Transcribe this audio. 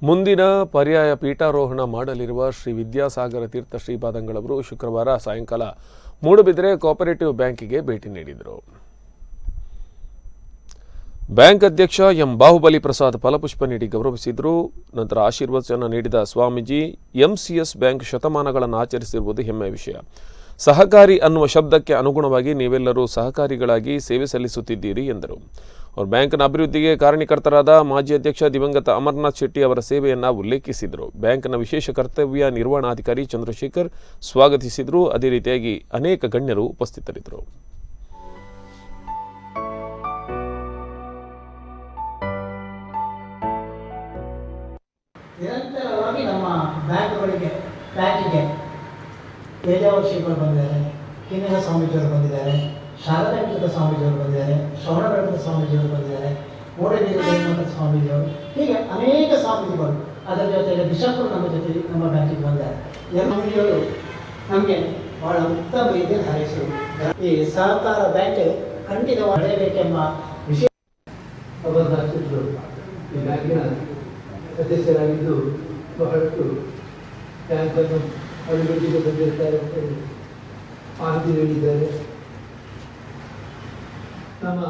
ಮುಂದಿನ ಪರ್ಯಾಯ ಪೀಠಾರೋಹಣ ಮಾಡಲಿರುವ ಶ್ರೀ ವಿದ್ಯಾಸಾಗರ ತೀರ್ಥ ಶ್ರೀಪಾದಂಗಳವರು ಶುಕ್ರವಾರ ಸಾಯಂಕಾಲ ಮೂಡುಬಿದಿರೆ ಕೋಆಪರೇಟಿವ್ ಬ್ಯಾಂಕಿಗೆ ಭೇಟಿ ನೀಡಿದರು. ಬ್ಯಾಂಕ್ ಅಧ್ಯಕ್ಷ ಎಂ ಬಾಹುಬಲಿ ಪ್ರಸಾದ್ ಫಲಪುಷ್ಪ ನೀಡಿ ಗೌರವಿಸಿದರು. ನಂತರ ಆಶೀರ್ವಚನ ನೀಡಿದ ಸ್ವಾಮೀಜಿ, ಎಂಸಿಎಸ್ ಬ್ಯಾಂಕ್ ಶತಮಾನಗಳನ್ನು ಆಚರಿಸಿರುವುದು ಹೆಮ್ಮೆಯ ವಿಷಯ. ಸಹಕಾರಿ ಅನ್ನುವ ಶಬ್ದಕ್ಕೆ ಅನುಗುಣವಾಗಿ ನೀವೆಲ್ಲರೂ ಸಹಕಾರಿಗಳಾಗಿ ಸೇವೆ ಸಲ್ಲಿಸುತ್ತಿದ್ದೀರಿ ಎಂದರು. ಅವರು ಬ್ಯಾಂಕ್ನ ಅಭಿವೃದ್ಧಿಗೆ ಕಾರಣಕರ್ತರಾದ ಮಾಜಿ ಅಧ್ಯಕ್ಷ ದಿವಂಗತ ಅಮರನಾಥ್ ಶೆಟ್ಟಿ ಅವರ ಸೇವೆಯನ್ನು ಉಲ್ಲೇಖಿಸಿದರು. ಬ್ಯಾಂಕ್ನ ವಿಶೇಷ ಕರ್ತವ್ಯ ನಿರ್ವಹಣಾಧಿಕಾರಿ ಚಂದ್ರಶೇಖರ್ ಸ್ವಾಗತಿಸಿದರು. ಅದೇ ರೀತಿಯಾಗಿ ಅನೇಕ ಗಣ್ಯರು ಉಪಸ್ಥಿತರಿದ್ದರು. ನಿರಂತರವಾಗಿ ನಮ್ಮ ಬ್ಯಾಂಕ್ಗಳಿಗೆ ಪೇಜಾವರ ಶ್ರೀಗಳು ಬಂದಿದ್ದಾರೆ, ಕಿನ್ನರ ಸ್ವಾಮೀಜಿಯವರು ಬಂದಿದ್ದಾರೆ, ಶಾರದಾ ಪೀಠದ ಸ್ವಾಮೀಜಿಯವರು ಬಂದಿದ್ದಾರೆ, ಶ್ರವಣ ಬೆಳಕದ ಸ್ವಾಮೀಜಿಯವರು ಬಂದಿದ್ದಾರೆ, ಮೂಡಬಿದಿರೆ ಸ್ವಾಮೀಜಿಯವರು, ಹೀಗೆ ಅನೇಕ ಸ್ವಾಮೀಜಿಗಳು, ಅದರ ಜೊತೆಗೆ ಬಿಷಪ್ರು ನಮ್ಮ ಜೊತೆ ನಮ್ಮ ಬ್ಯಾಂಕಿಗೆ ಬಂದಿದ್ದಾರೆ. ಸ್ವಾಮೀಜಿಯವರು ನಮಗೆ ಬಹಳ ಉತ್ತಮ ರೀತಿಯಲ್ಲಿ ಹಾರೈಸಿದರು. ಈ ಸಹಕಾರ ಬ್ಯಾಂಕ್ ಖಂಡಿತ ಹೊಡೆಯಬೇಕೆಂಬ ವಿಷಯ ಅಬದ್ಧಾಸ್ತಿದ್ರು ಈ ಬ್ಯಾಂಕಿನ ಸದಸ್ಯರಾಗಿದ್ದು ಬಹಳಷ್ಟು ಬ್ಯಾಂಕನ್ನು ಅಭಿವೃದ್ಧಿಗೆ ಬಂದಿರ್ತಾರೆ ಅಂತ ಮಾಹಿತಿ ನೀಡಿದ್ದಾರೆ. ನಮ್ಮ